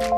Oh,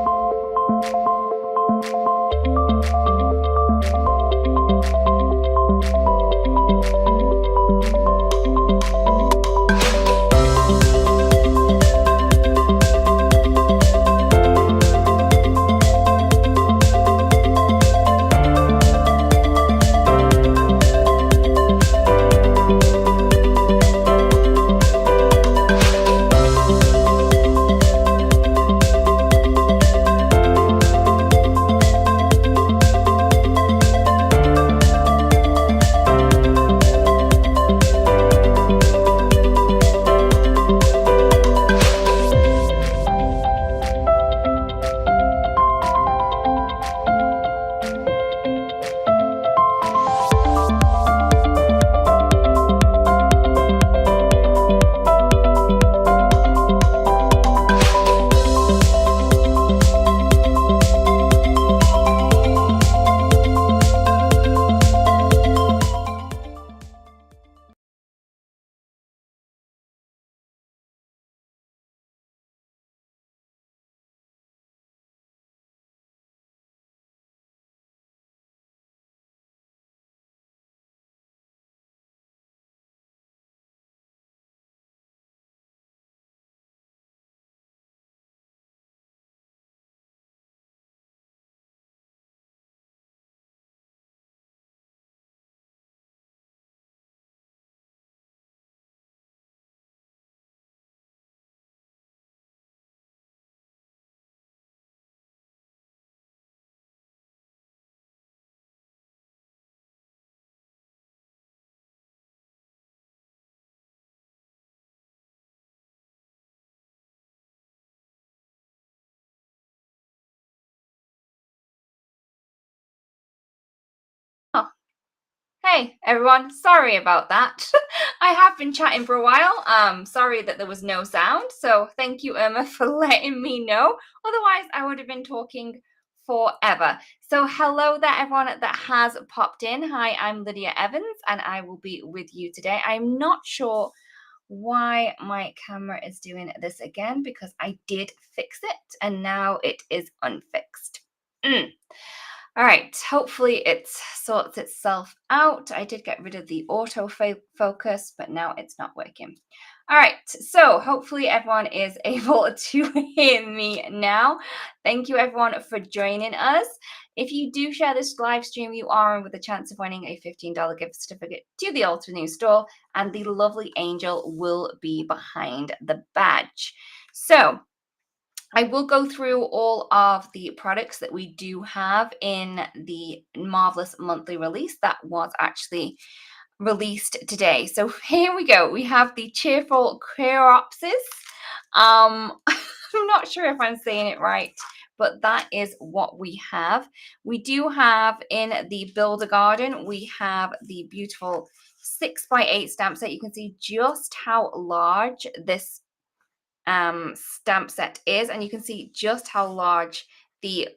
hey everyone, sorry about that. I have been chatting for a while. Sorry that there was no sound. So thank you, Irma, for letting me know. Otherwise, I would have been talking forever. So hello there, everyone that has popped in. Hi, I'm Lydia Evans, and I will be with you today. I'm not sure why my camera is doing this again because I did fix it and now it is unfixed. All right, hopefully it sorts itself out. I did get rid of the auto focus, but now it's not working. All right, so hopefully everyone is able to hear me now. Thank you everyone for joining us. If you do share this live stream, you are in with a chance of winning a $15 gift certificate to the Ultra New store, and the lovely angel will be behind the badge. So I will go through all of the products that we do have in the Marvelous monthly release that was actually released today. So here we go. We have the Cheerful Queeropsis. I'm not sure if I'm saying it right, but that is what we have. We do have in the Builder Garden, we have the beautiful 6x8 stamp set. You can see just how large this stamp set is, and you can see just how large the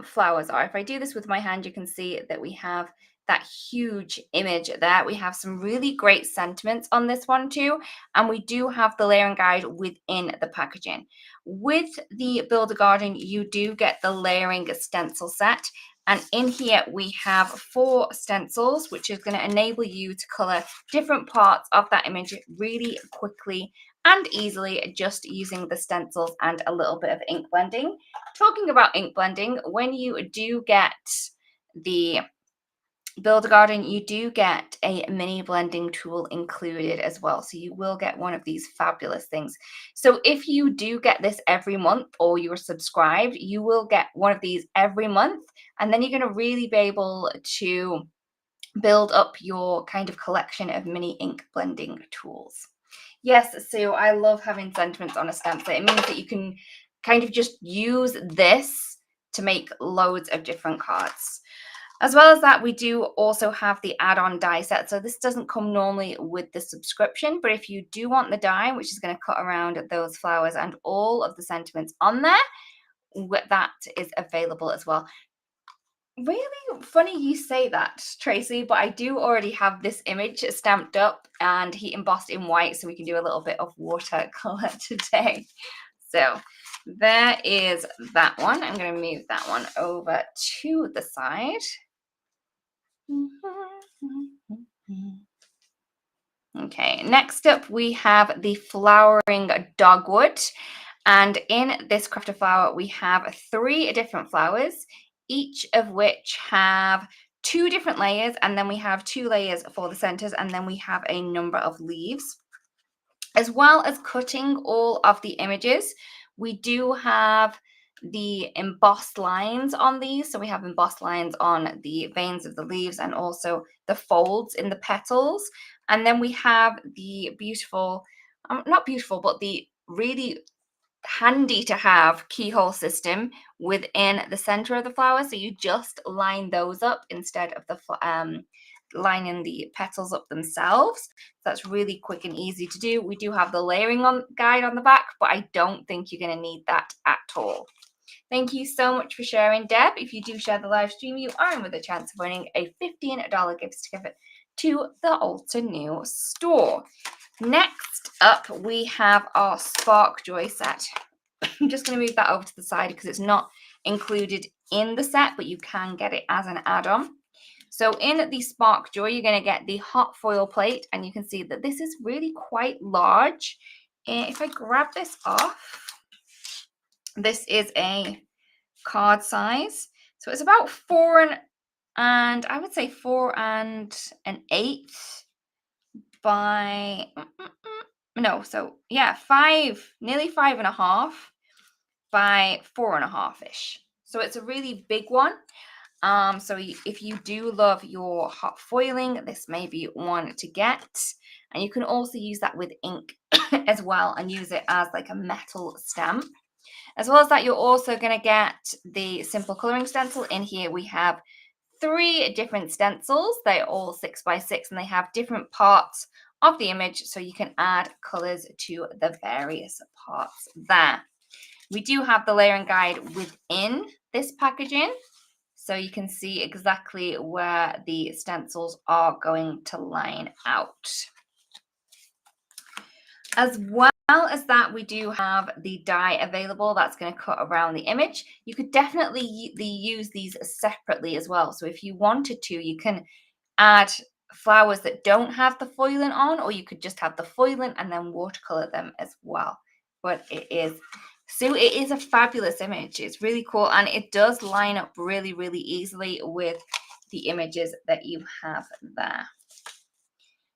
flowers are. If I do this with my hand, you can see that we have that huge image there. We have some really great sentiments on this one too, and we do have the layering guide within the packaging. With the Builder Garden, you do get the layering stencil set, and in here we have 4 stencils, which is going to enable you to color different parts of that image really quickly and easily just using the stencils and a little bit of ink blending. Talking about ink blending, when you do get the Builder Garden, you do get a mini blending tool included as well. So you will get one of these fabulous things. So if you do get this every month or you're subscribed, you will get one of these every month. And then you're going to really be able to build up your kind of collection of mini ink blending tools. Yes, so I love having sentiments on a stamp set. It means that you can kind of just use this to make loads of different cards. As well as that, we do also have the add-on die set. So this doesn't come normally with the subscription, but if you do want the die, which is going to cut around those flowers and all of the sentiments on there, that is available as well. Really funny you say that, Tracy, but I do already have this image stamped up and heat embossed in white, so we can do a little bit of watercolor today. So there is that one. I'm going to move that one over to the side. Okay, next up we have the flowering dogwood. And in this crafted flower, we have 3 different flowers, each of which have 2 different layers. And then we have 2 layers for the centers. And then we have a number of leaves. As well as cutting all of the images, we do have the embossed lines on these. So we have embossed lines on the veins of the leaves and also the folds in the petals. And then we have the beautiful, not beautiful, but the really handy to have keyhole system within the center of the flower. So you just line those up instead of the lining the petals up themselves. So that's really quick and easy to do. We do have the layering guide on the back, but I don't think you're going to need that at all. Thank you so much for sharing, Deb. If you do share the live stream, you are in with a chance of winning a $15 gift certificate to the Ulta New store. Next up, we have our Spark Joy set. I'm just going to move that over to the side because it's not included in the set, but you can get it as an add-on. So in the Spark Joy, you're going to get the hot foil plate, and you can see that this is really quite large. If I grab this off, this is a card size. So it's about 4 and I would say 4 1/8 by no, so yeah, 5, nearly 5.5 by 4.5-ish. So it's a really big one. So if you do love your hot foiling, this may be one to get. And you can also use that with ink as well and use it as like a metal stamp. As well as that, you're also going to get the simple coloring stencil. In here we have 3 different stencils. They're all 6x6 and they have different parts of the image, so you can add colors to the various parts there. We do have the layering guide within this packaging, so you can see exactly where the stencils are going to line out. As well as that, we do have the die available that's going to cut around the image. You could definitely use these separately as well. So if you wanted to, you can add flowers that don't have the foiling on, or you could just have the foiling and then watercolor them as well. But it is a fabulous image. It's really cool, and it does line up really, really easily with the images that you have there.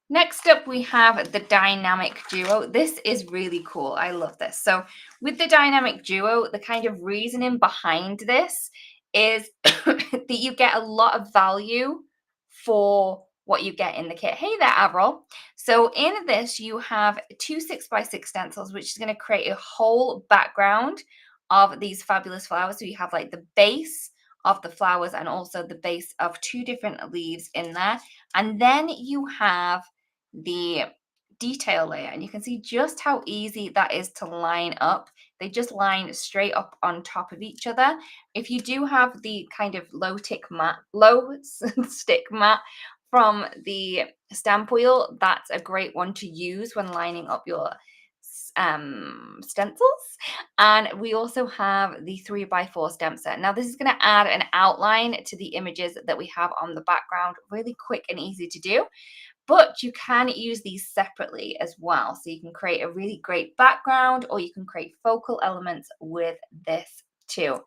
Next up, we have the Dynamic Duo. This is really cool. I love this. So with the Dynamic Duo, the kind of reasoning behind this is that you get a lot of value for what you get in the kit. Hey there, Avril. So in this, you have 2 6x6 stencils, which is going to create a whole background of these fabulous flowers. So you have like the base of the flowers and also the base of 2 different leaves in there. And then you have the detail layer, and you can see just how easy that is to line up. They just line straight up on top of each other. If you do have the kind of low stick mat from the stamp wheel, that's a great one to use when lining up your stencils. And we also have the 3x4 stamp set. Now this is going to add an outline to the images that we have on the background. Really quick and easy to do. But you can use these separately as well. So you can create a really great background, or you can create focal elements with this too.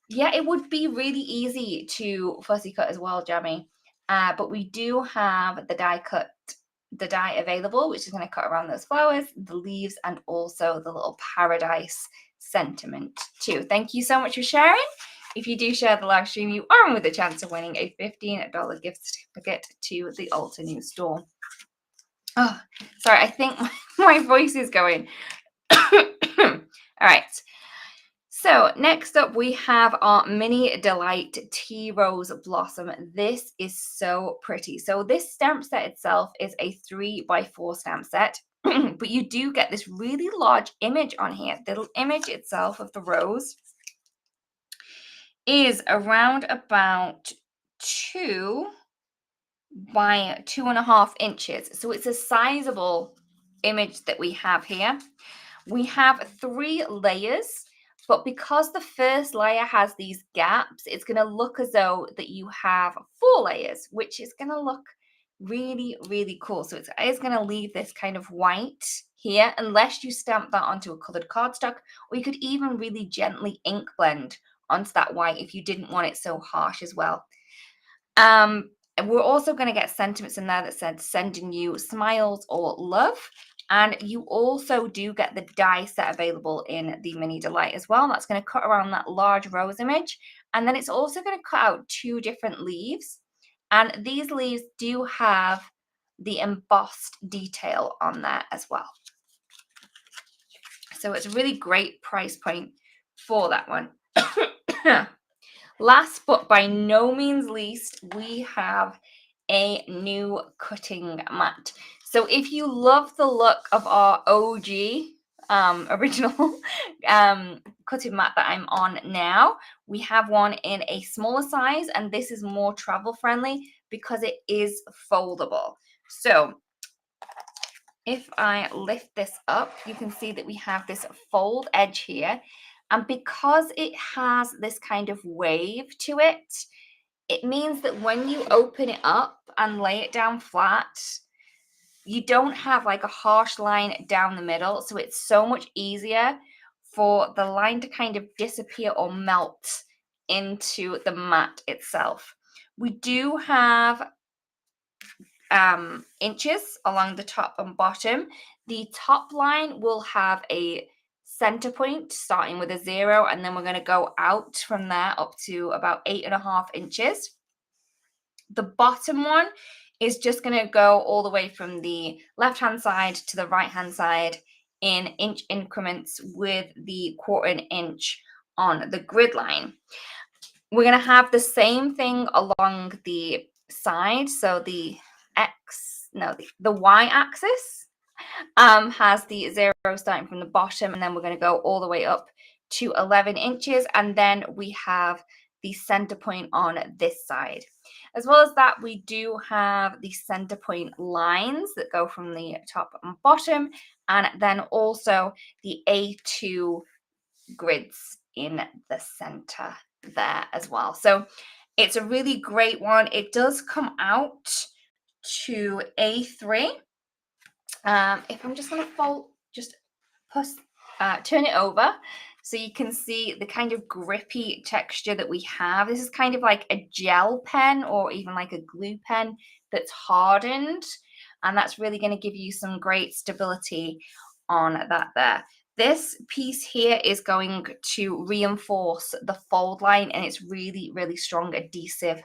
Yeah, it would be really easy to fussy cut as well, Jamie. But we do have the die available, which is going to cut around those flowers, the leaves, and also the little paradise sentiment too. Thank you so much for sharing. If you do share the live stream, you are in with a chance of winning a $15 gift certificate to the Ulta New store. Oh, sorry, I think my voice is going. All right. So next up, we have our Mini Delight Tea Rose Blossom. This is so pretty. So this stamp set itself is a 3x4 stamp set, but you do get this really large image on here. The image itself of the rose is around about 2 by 2.5 inches. So it's a sizable image that we have here. We have 3 layers But because the first layer has these gaps, it's going to look as though that you have 4 layers, which is going to look really, really cool. So it's going to leave this kind of white here, unless you stamp that onto a colored cardstock, or you could even really gently ink blend onto that white if you didn't want it so harsh as well. And we're also going to get sentiments in there that said sending you smiles or love. And you also do get the die set available in the Mini Delight as well. That's going to cut around that large rose image. And then it's also going to cut out 2 different leaves. And these leaves do have the embossed detail on there as well. So it's a really great price point for that one. Last but by no means least, we have a new cutting mat. So if you love the look of our OG original cutting mat that I'm on now, we have one in a smaller size, and this is more travel friendly because it is foldable. So if I lift this up, you can see that we have this fold edge here. And because it has this kind of wave to it, it means that when you open it up and lay it down flat, you don't have like a harsh line down the middle. So it's so much easier for the line to kind of disappear or melt into the mat itself. We do have inches along the top and bottom. The top line will have a center point starting with a 0, and then we're going to go out from there up to about 8.5 inches. The bottom one is just going to go all the way from the left hand side to the right hand side in inch increments with the 1/4 inch on the grid line. We're going to have the same thing along the side. So the the y-axis has the 0 starting from the bottom, and then we're going to go all the way up to 11 inches, and then we have the center point on this side. As well as that, we do have the center point lines that go from the top and bottom, and then also the A2 grids in the center there as well. So it's a really great one. It does come out to A3. If I'm just going to turn it over so you can see the kind of grippy texture that we have. This is kind of like a gel pen or even like a glue pen that's hardened, and that's really going to give you some great stability on that there. This piece here is going to reinforce the fold line, and it's really, really strong adhesive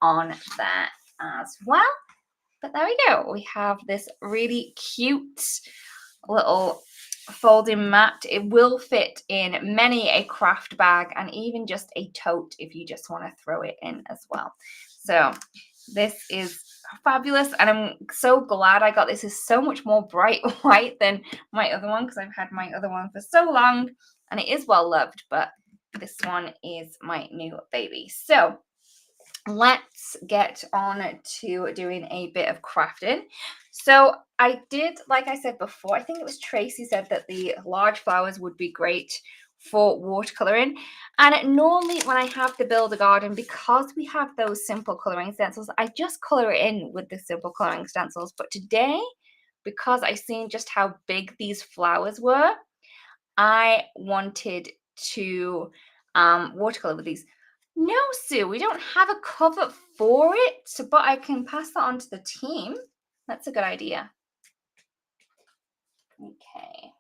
on that as well. But there we go. We have this really cute little folding mat. It will fit in many a craft bag and even just a tote if you just want to throw it in as well. So this is fabulous, and I'm so glad I got this. It's so much more bright white than my other one because I've had my other one for so long and it is well loved, but this one is my new baby. So let's get on to doing a bit of crafting. So I did, like I said before, I think it was Tracy said that the large flowers would be great for watercoloring. And normally when I have the build a garden, because we have those simple coloring stencils, I just color it in with the simple coloring stencils. But today, because I seen just how big these flowers were, I wanted to watercolor with these. No, Sue, we don't have a cover for it, but I can pass that on to the team. That's a good idea. Okay.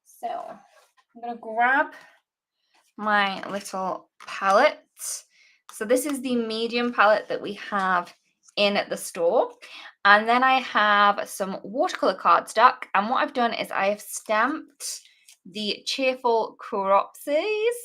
So I'm going to grab my little palette. So this is the medium palette that we have in the store. And then I have some watercolor cardstock. And what I've done is I have stamped the cheerful cropsies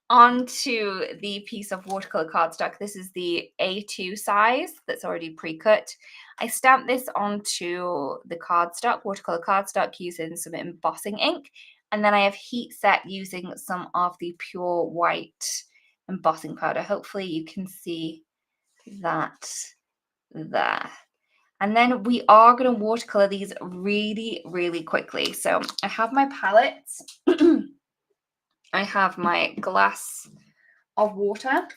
onto the piece of watercolor cardstock. This is the A2 size that's already pre-cut. I stamped this onto the cardstock, watercolor cardstock, using some embossing ink. And then I have heat set using some of the pure white embossing powder. Hopefully you can see that there. And then we are going to watercolor these really, really quickly. So I have my palette I have my glass of water,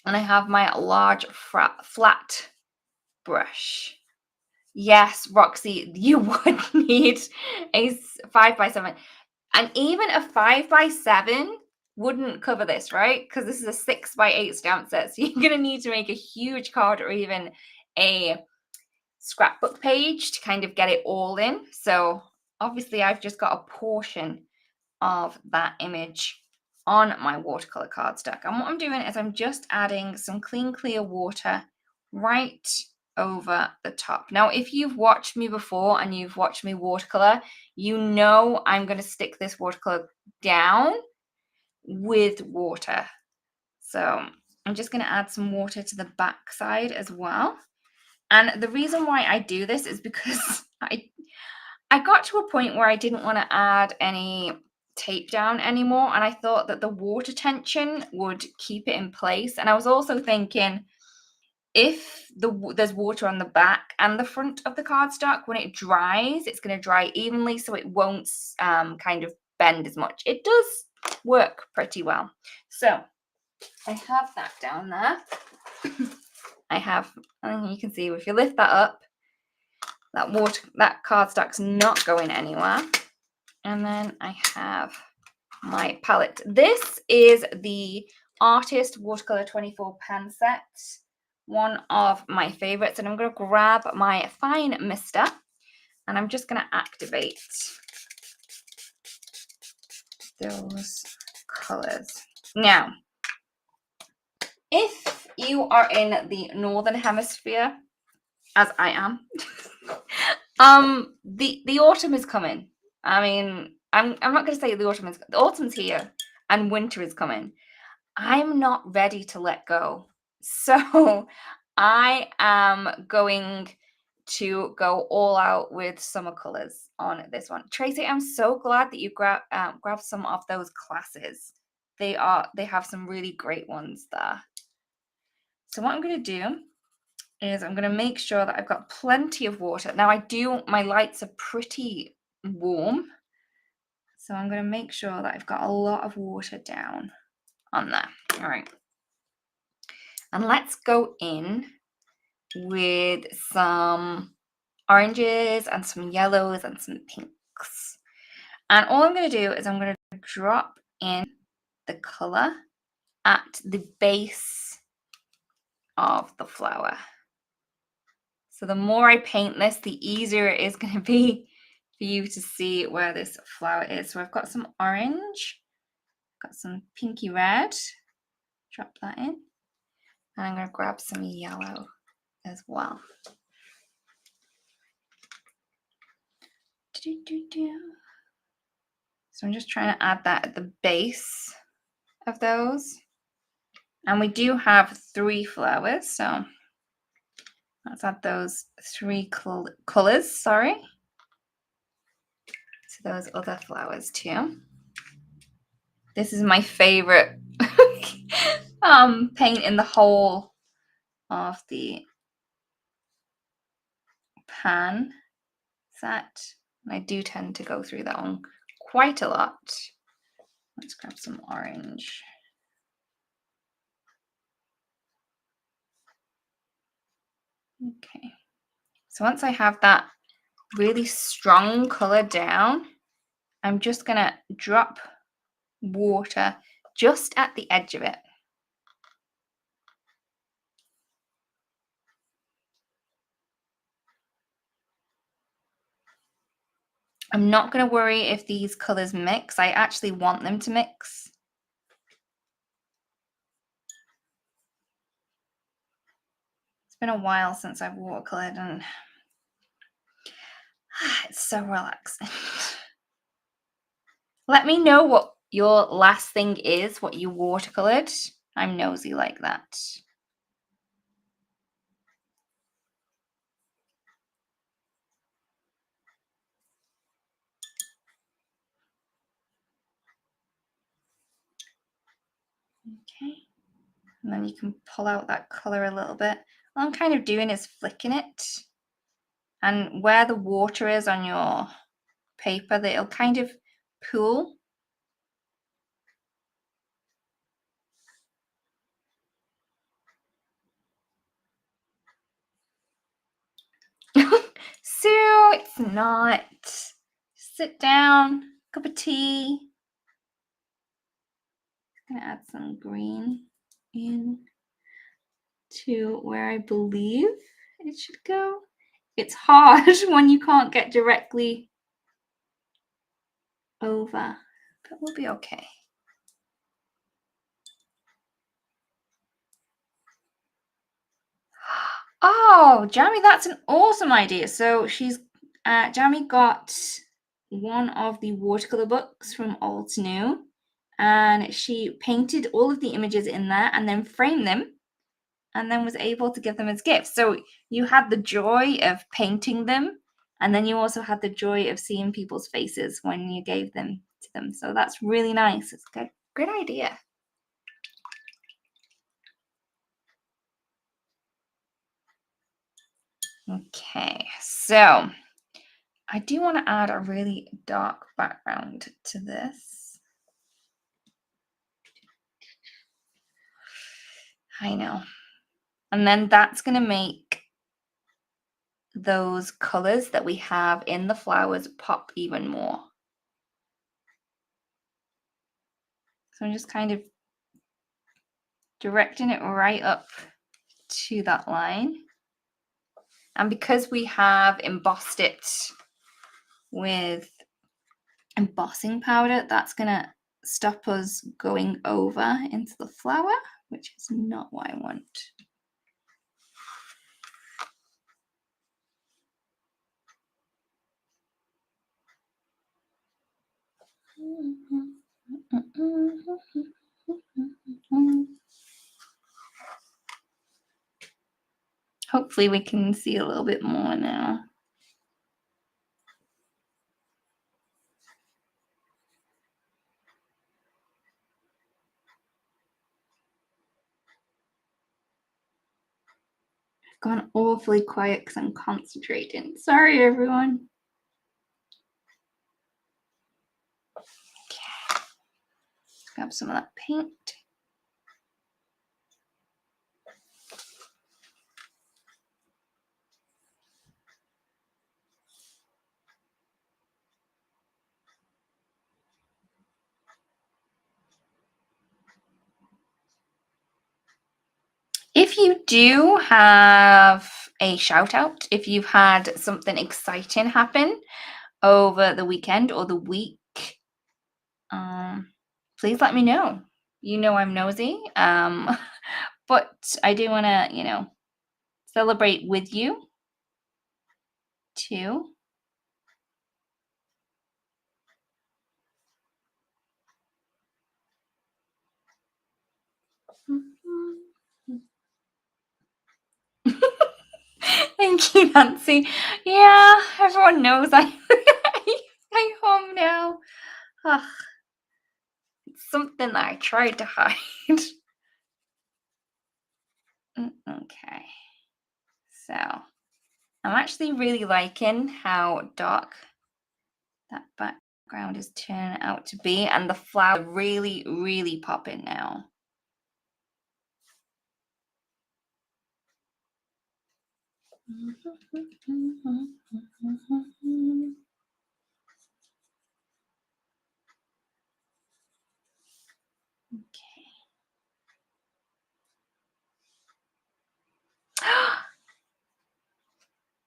and I have my large flat brush. Yes, Roxy, you would need a 5x7. And even a 5x7 wouldn't cover this, right? Because this is a 6x8 stamp set. So you're going to need to make a huge card or even a scrapbook page to kind of get it all in. So obviously I've just got a portion of that image on my watercolor cardstock. And what I'm doing is I'm just adding some clean, clear water right over the top. Now, if you've watched me before and you've watched me watercolor, you know I'm going to stick this watercolor down with water. So I'm just going to add some water to the back side as well. And the reason why I do this is because I got to a point where I didn't want to add any tape down anymore, and I thought that the water tension would keep it in place. And I was also thinking, if there's water on the back and the front of the cardstock, when it dries, it's going to dry evenly, so it won't kind of bend as much. It does work pretty well. So I have that down there. I have, and you can see if you lift that up, that cardstock's not going anywhere. And then I have my palette. This is the Artist Watercolor 24 pan set, one of my favorites. And I'm going to grab my fine mister and I'm just going to activate those colors. Now, if you are in the Northern Hemisphere, as I am, the autumn is coming. I mean, I'm not going to say the autumn's here and winter is coming. I'm not ready to let go. So I am going to go all out with summer colors on this one. Tracy, I'm so glad that you grabbed some of those classes. They have some really great ones there. So what I'm going to do is I'm going to make sure that I've got plenty of water. Now my lights are pretty warm. So I'm going to make sure that I've got a lot of water down on there. All right. And let's go in with some oranges and some yellows and some pinks. And all I'm going to do is I'm going to drop in the color at the base of the flower. So the more I paint this, the easier it is going to be for you to see where this flower is. So I've got some orange, got some pinky red, drop that in. And I'm going to grab some yellow as well. So I'm just trying to add that at the base of those. And we do have 3 flowers, so let's add those 3 colors, sorry, to those other flowers too. This is my favorite paint in the whole of the pan set. And I do tend to go through that one quite a lot. Let's grab some orange. Okay, so once I have that really strong color down, I'm just gonna drop water just at the edge of it. I'm not going to worry if these colors mix. I actually want them to mix. It's been a while since I've watercolored and it's so relaxing. Let me know what your last thing is, what you watercolored. I'm nosy like that. Okay, and then you can pull out that color a little bit. All I'm kind of doing is flicking it, and where the water is on your paper, it'll kind of pool. it's not. Sit down, cup of tea. I'm gonna add some green in to where I believe it should go. It's hard when you can't get directly over, but we'll be okay. Oh, Jamie, that's an awesome idea. So Jamie got one of the watercolor books from Old to New, and she painted all of the images in there and then framed them and then was able to give them as gifts. So you had the joy of painting them, and then you also had the joy of seeing people's faces when you gave them to them. So that's really nice. It's a good idea. Okay, so I do want to add a really dark background to this. I know. And then that's going to make those colors that we have in the flowers pop even more. So I'm just kind of directing it right up to that line. And because we have embossed it with embossing powder, that's going to stop us going over into the flower, which is not what I want. Hopefully we can see a little bit more now. I've gone awfully quiet because I'm concentrating. Sorry, everyone. Okay. Grab some of that paint. If you do have a shout out, if you've had something exciting happen over the weekend or the week, please let me know. You know I'm nosy, but I do want to, celebrate with you too. Thank you, Nancy. Yeah, everyone knows I home now. Ugh. It's something that I tried to hide. Okay. So I'm actually really liking how dark that background is turning out to be, and the flower really, really popping now. Okay.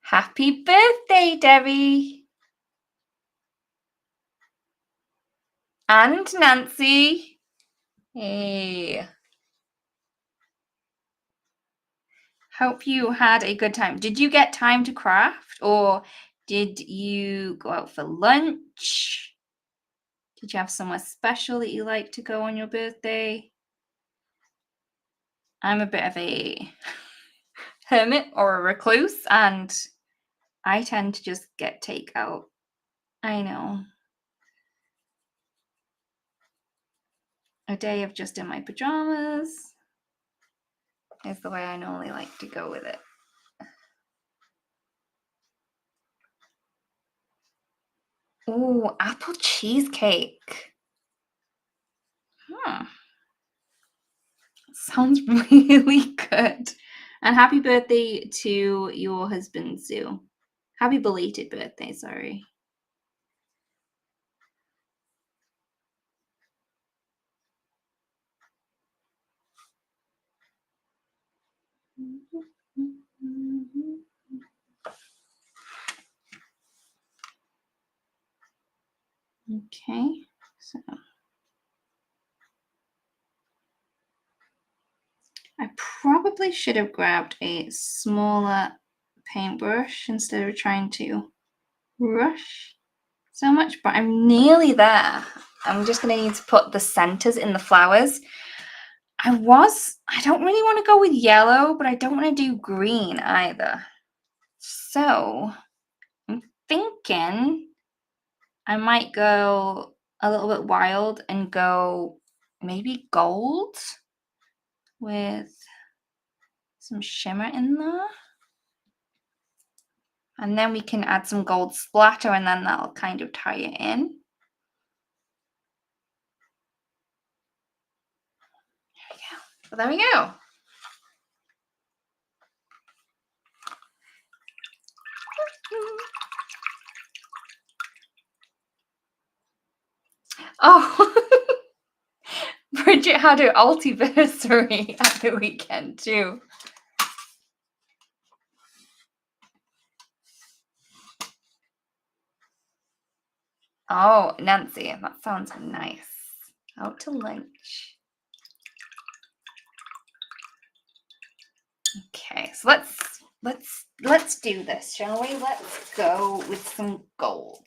Happy birthday, Debbie! And Nancy. Hey. Hope you had a good time. Did you get time to craft, or did you go out for lunch? Did you have somewhere special that you like to go on your birthday? I'm a bit of a hermit or a recluse, and I tend to just get takeout. I know. A day of just in my pajamas is the way I normally like to go with it. Oh, apple cheesecake. Sounds really good. And happy birthday to your husband, Sue. Happy belated birthday, sorry. Okay, so I probably should have grabbed a smaller paintbrush instead of trying to rush so much, but I'm nearly there. I'm just gonna need to put the centers in the flowers. I don't really want to go with yellow, but I don't want to do green either. So I'm thinking I might go a little bit wild and go maybe gold with some shimmer in there. And then we can add some gold splatter and then that'll kind of tie it in. There we go. So there we go. Oh, Bridget had her anniversary at the weekend too. Oh, Nancy, that sounds nice. Out to lunch. Okay, so let's do this, shall we? Let's go with some gold.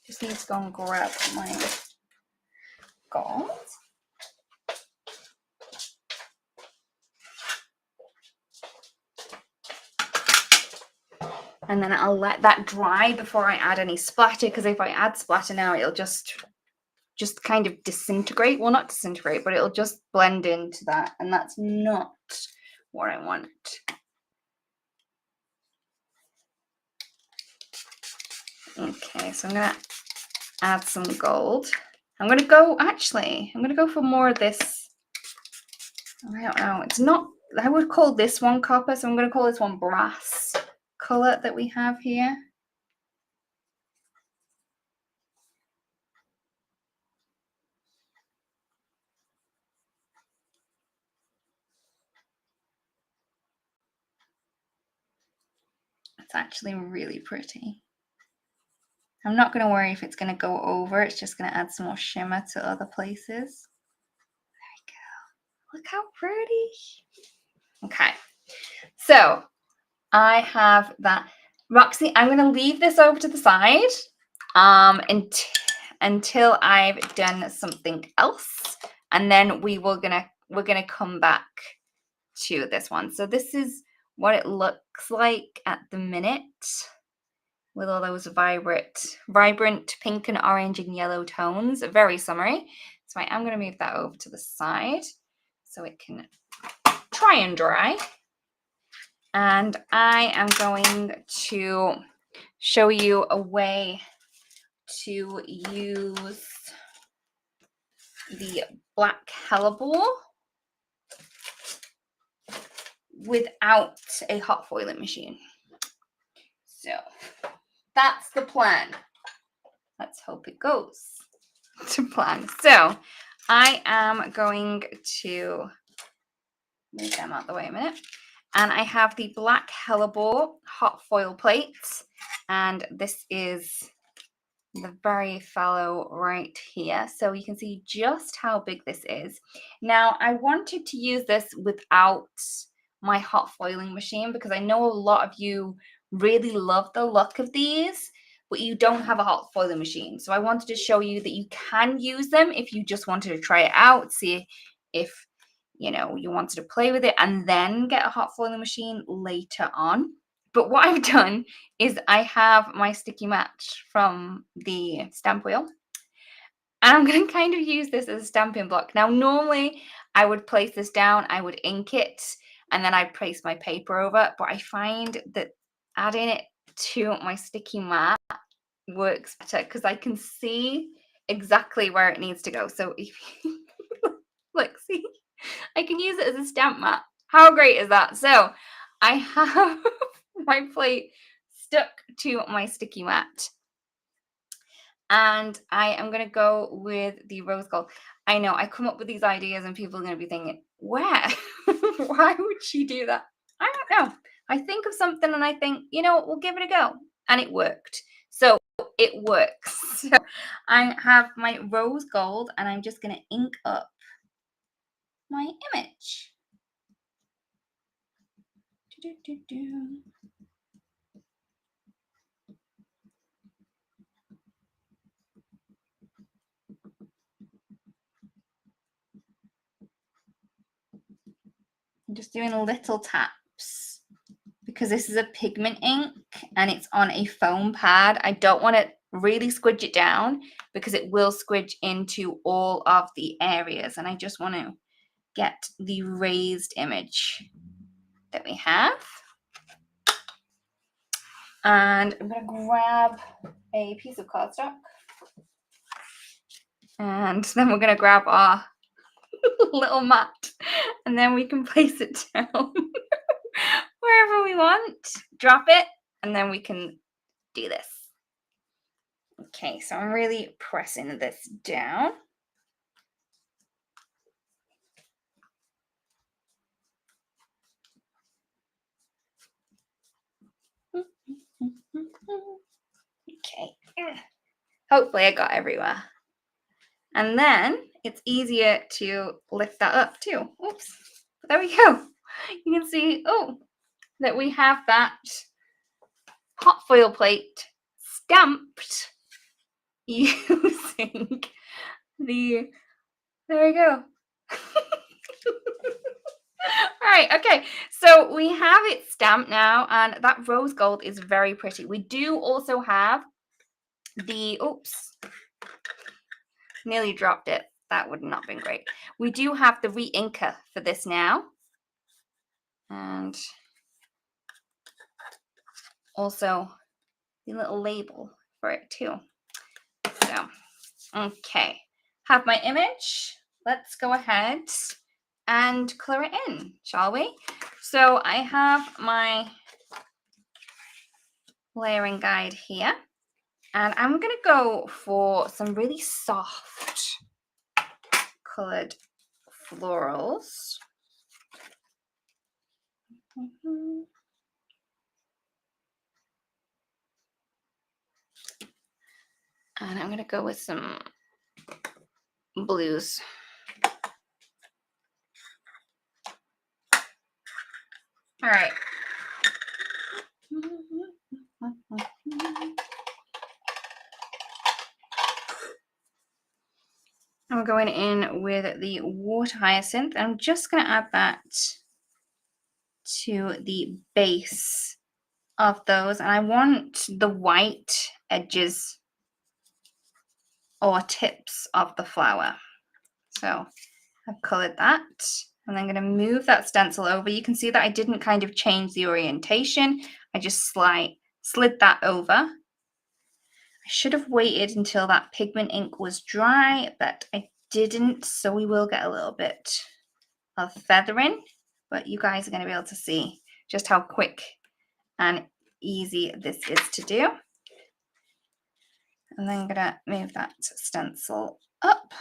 Just need to go and grab my gold. And then I'll let that dry before I add any splatter, because if I add splatter now, it'll just kind of disintegrate. Well, not disintegrate, but it'll just blend into that, and that's not what I want. Okay, so I'm gonna add some gold. I'm gonna go for more of this. I don't know. It's not, I would call this one copper, so I'm gonna call this one brass color that we have here. It's actually really pretty. I'm not going to worry if it's going to go over. It's just going to add some more shimmer to other places. There we go. Look how pretty. Okay. So I have that. Roxy, I'm going to leave this over to the side until I've done something else. And then we're gonna come back to this one. So this is what it looks like at the minute, with all those vibrant pink and orange and yellow tones. Very summery. So I am going to move that over to the side so it can try and dry. And I am going to show you a way to use the black hellebore without a hot foiling machine. So that's the plan. Let's hope it goes to plan. So I am going to move them out the way a minute. And I have the black hellebore hot foil plates. And this is the very fallow right here. So you can see just how big this is. Now, I wanted to use this without my hot foiling machine because I know a lot of you really love the look of these, but you don't have a hot foiling machine. So I wanted to show you that you can use them if you just wanted to try it out, see if you wanted to play with it and then get a hot foiling machine later on. But what I've done is I have my sticky match from the stamp wheel. And I'm going to kind of use this as a stamping block. Now, normally I would place this down, I would ink it, and then I'd place my paper over. But I find that adding it to my sticky mat works better because I can see exactly where it needs to go. So if you look, see, I can use it as a stamp mat. How great is that? So I have my plate stuck to my sticky mat. And I am going to go with the rose gold. I know I come up with these ideas and people are going to be thinking, where? Why would she do that? I don't know. I think of something and I think, you know what, we'll give it a go. And it worked. So it works. So I have my rose gold and I'm just going to ink up my image. I'm just doing little taps because this is a pigment ink and it's on a foam pad. I don't want to really squidge it down because it will squidge into all of the areas, and I just want to get the raised image that we have. And I'm going to grab a piece of cardstock, and then we're going to grab our little mat, and then we can place it down wherever we want, drop it, and then we can do this. Okay, so I'm really pressing this down. Okay, hopefully I got everywhere. And then it's easier to lift that up too. Oops, but there we go. You can see, that we have that hot foil plate stamped using there we go. All right, okay, so we have it stamped now, and that rose gold is very pretty. We do also have the, nearly dropped it. That would not have been great. We do have the re-inker for this now. And also the little label for it too. So, okay. Have my image. Let's go ahead and color it in, shall we? So I have my layering guide here, and I'm going to go for some really soft colored florals. And I'm going to go with some blues. All right. I'm going in with the water hyacinth. I'm just going to add that to the base of those. And I want the white edges or tips of the flower. So I've colored that. And I'm going to move that stencil over. You can see that I didn't kind of change the orientation. I just slid that over. I should have waited until that pigment ink was dry, but I didn't. So we will get a little bit of feathering, but you guys are going to be able to see just how quick and easy this is to do. And then I'm going to move that stencil up.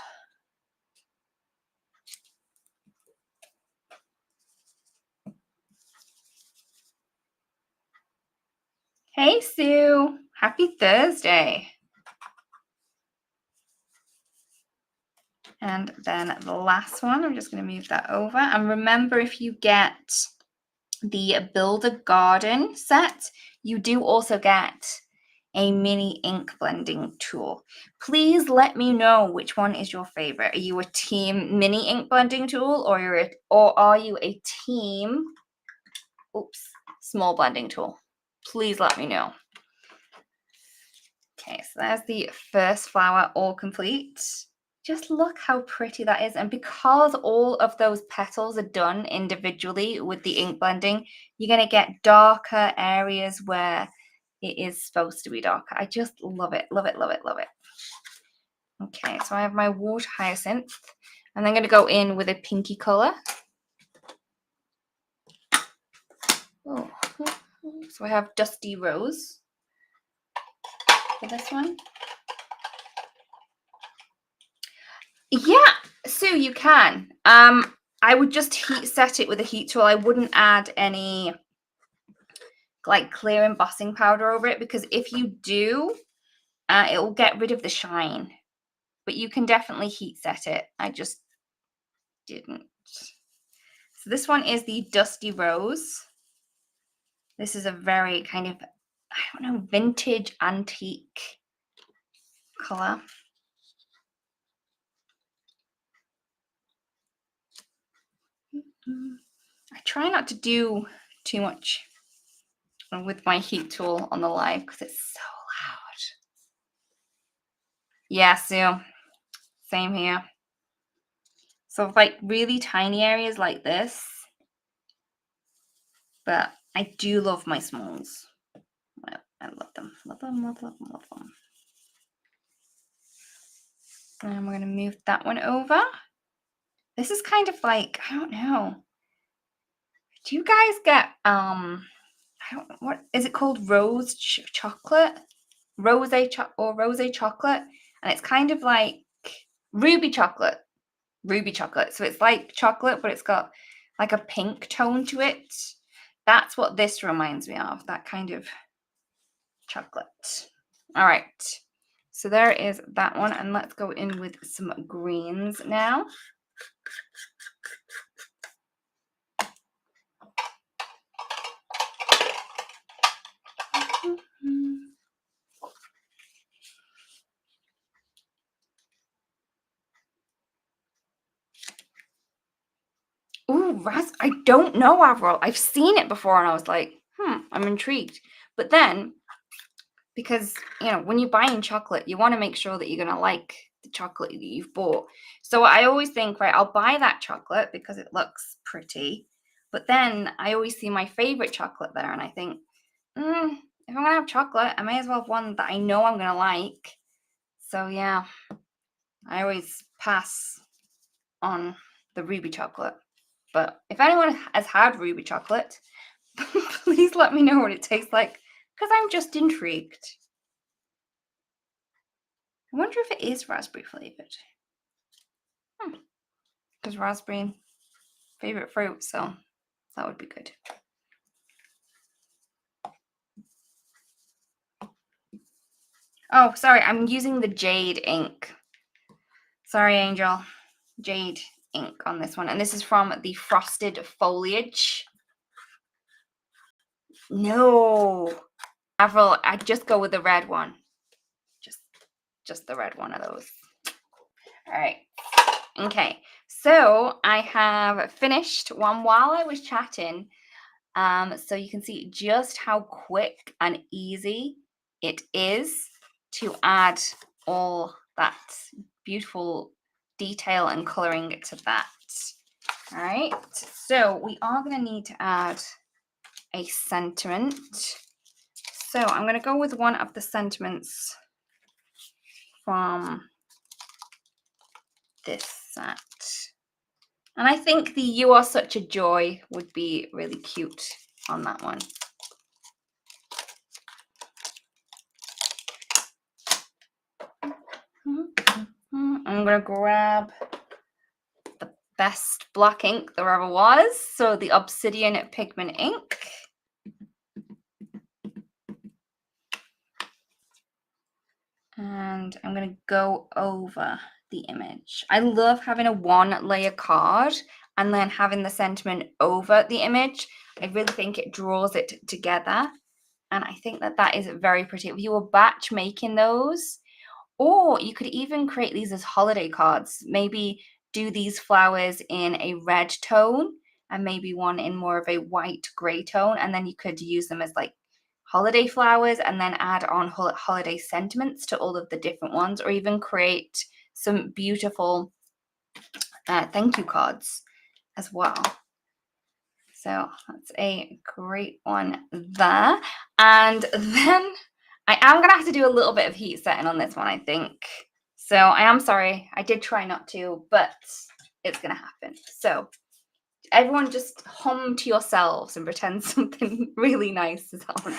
Hey, Sue. Happy Thursday. And then the last one, I'm just going to move that over. And remember, if you get the Builder Garden set, you do also get a mini ink blending tool. Please let me know which one is your favorite. Are you a team mini ink blending tool, or are you a team small blending tool? Please let me know. Okay, so there's the first flower all complete. Just look how pretty that is. And because all of those petals are done individually with the ink blending, you're going to get darker areas where it is supposed to be darker. I just love it, love it, love it, love it. Okay, so I have my water hyacinth, and I'm going to go in with a pinky color. Oh, so I have Dusty Rose. for this one. Yeah, so you can. I would just heat set it with a heat tool. I wouldn't add any like clear embossing powder over it, because if you do, it will get rid of the shine. But you can definitely heat set it. I just didn't. So this one is the Dusty Rose. This is a very kind of, I don't know, vintage antique color. I try not to do too much with my heat tool on the live because it's so loud. Yeah, Sue, same here. So like really tiny areas like this, but I do love my smalls. I love them, love them, love them, love them. And we're gonna move that one over. This is kind of like, I don't know. Do you guys get I don't know, what is it called? Rose chocolate? Rose chocolate. And it's kind of like ruby chocolate. Ruby chocolate. So it's like chocolate, but it's got like a pink tone to it. That's what this reminds me of, that kind of chocolate. All right. So there is that one. And let's go in with some greens now. Ooh, I don't know, Avril. I've seen it before and I was like, I'm intrigued. But then, because, you know, when you're buying chocolate, you want to make sure that you're going to like the chocolate that you've bought. So I always think, right, I'll buy that chocolate because it looks pretty. But then I always see my favorite chocolate there and I think, if I'm going to have chocolate, I may as well have one that I know I'm going to like. So yeah, I always pass on the ruby chocolate. But if anyone has had ruby chocolate, please let me know what it tastes like, because I'm just intrigued. I wonder if it is raspberry flavored. Because raspberry, favorite fruit, so that would be good. Oh, sorry, I'm using the jade ink. Sorry, Angel. Jade ink on this one. And this is from the Frosted Foliage. No. Avril, I'd just go with the red one. Just the red one of those. All right. Okay. So I have finished one while I was chatting. So you can see just how quick and easy it is to add all that beautiful detail and coloring to that. All right, so we are going to need to add a sentiment. So I'm going to go with one of the sentiments from this set. And I think the "You Are Such a Joy" would be really cute on that one. I'm going to grab the best black ink there ever was. So the Obsidian Pigment ink. And I'm going to go over the image. I love having a one layer card and then having the sentiment over the image. I really think it draws it together. And I think that that is very pretty. If you were batch making those, or you could even create these as holiday cards. Maybe do these flowers in a red tone and maybe one in more of a white gray tone. And then you could use them as like holiday flowers and then add on holiday sentiments to all of the different ones, or even create some beautiful thank you cards as well. So that's a great one there. And then I am going to have to do a little bit of heat setting on this one, I think. So I am sorry. I did try not to, but it's going to happen. So everyone just hum to yourselves and pretend something really nice is on.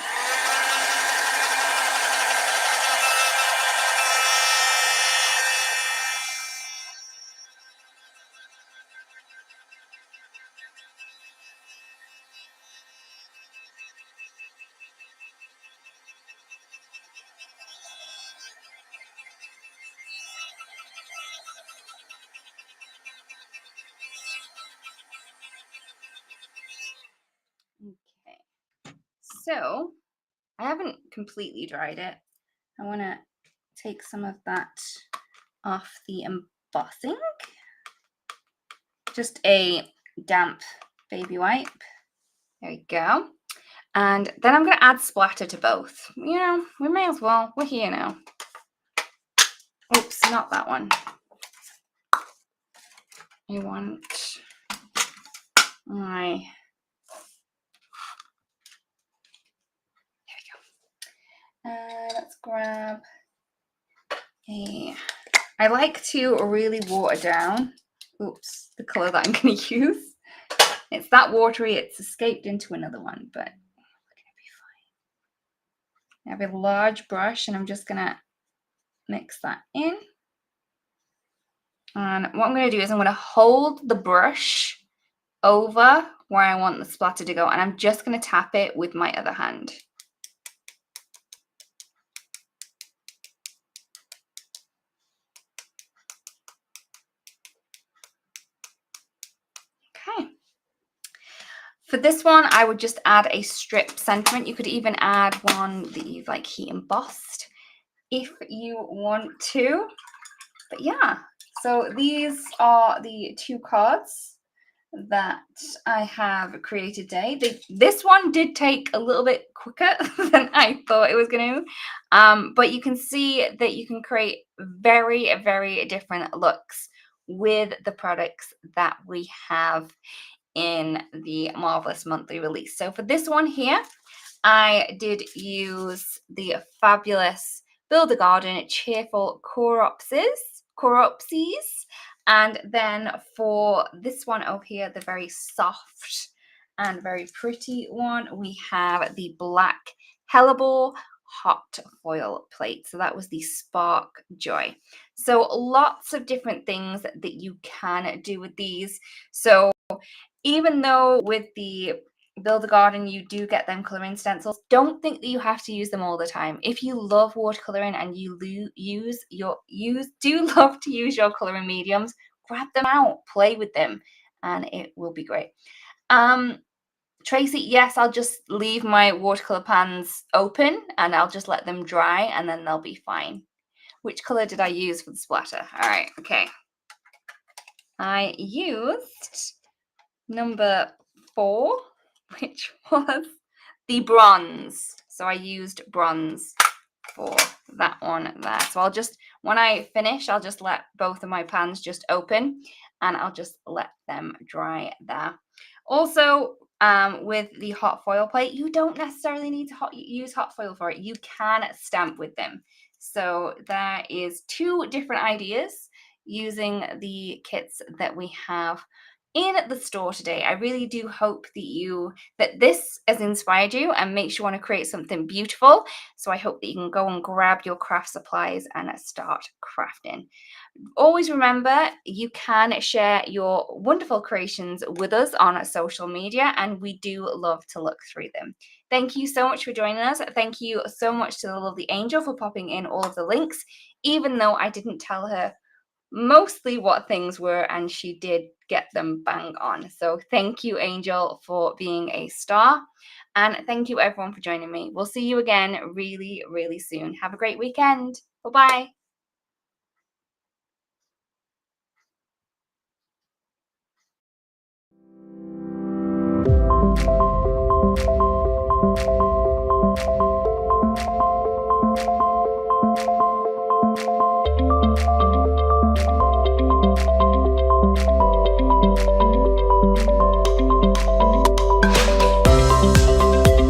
So I haven't completely dried it. I want to take some of that off the embossing. Just a damp baby wipe. There we go. And then I'm going to add splatter to both. You know, we may as well. We're here now. Oops, not that one. I want my... There we go. Let's grab a... I like to really water down, oops, the colour that I'm going to use. It's that watery, it's escaped into another one, but we're going to be fine. I have a large brush and I'm just going to mix that in. And what I'm going to do is I'm going to hold the brush over where I want the splatter to go, and I'm just going to tap it with my other hand. Okay. For this one, I would just add a strip sentiment. You could even add one that you've like heat embossed if you want to. But yeah, so these are the 2 cards that I have created today. This one did take a little bit quicker than I thought it was going to, but you can see that you can create very, very different looks with the products that we have in the Marvelous Monthly Release. So for this one here, I did use the fabulous Build a Garden Cheerful Coropses. And then for this one over here, the very soft and very pretty one, we have the black Hellebore hot foil plate. So that was the Spark Joy. So lots of different things that you can do with these. So even though with the Build a Garden you do get them coloring stencils, don't think that you have to use them all the time. If you love watercoloring and you do love to use your coloring mediums, grab them out, play with them, and it will be great. Tracy, yes, I'll just leave my watercolor pans open and I'll just let them dry and then they'll be fine. Which color did I use for the splatter? All right, okay. I used number 4, which was the bronze. So I used bronze for that one there. So I'll just, when I finish, I'll just let both of my pans just open and I'll just let them dry there. Also, with the hot foil plate, you don't necessarily need to use hot foil for it. You can stamp with them. So there is 2 different ideas using the kits that we have in the store today. I really do hope that this has inspired you and makes you want to create something beautiful. So I hope that you can go and grab your craft supplies and start crafting. Always remember, you can share your wonderful creations with us on social media, and we do love to look through them. Thank you so much for joining us. Thank you so much to the lovely Angel for popping in all of the links, even though I didn't tell her mostly what things were, and she did get them bang on. So thank you, Angel, for being a star. And thank you, everyone, for joining me. We'll see you again really, really soon. Have a great weekend. Bye-bye.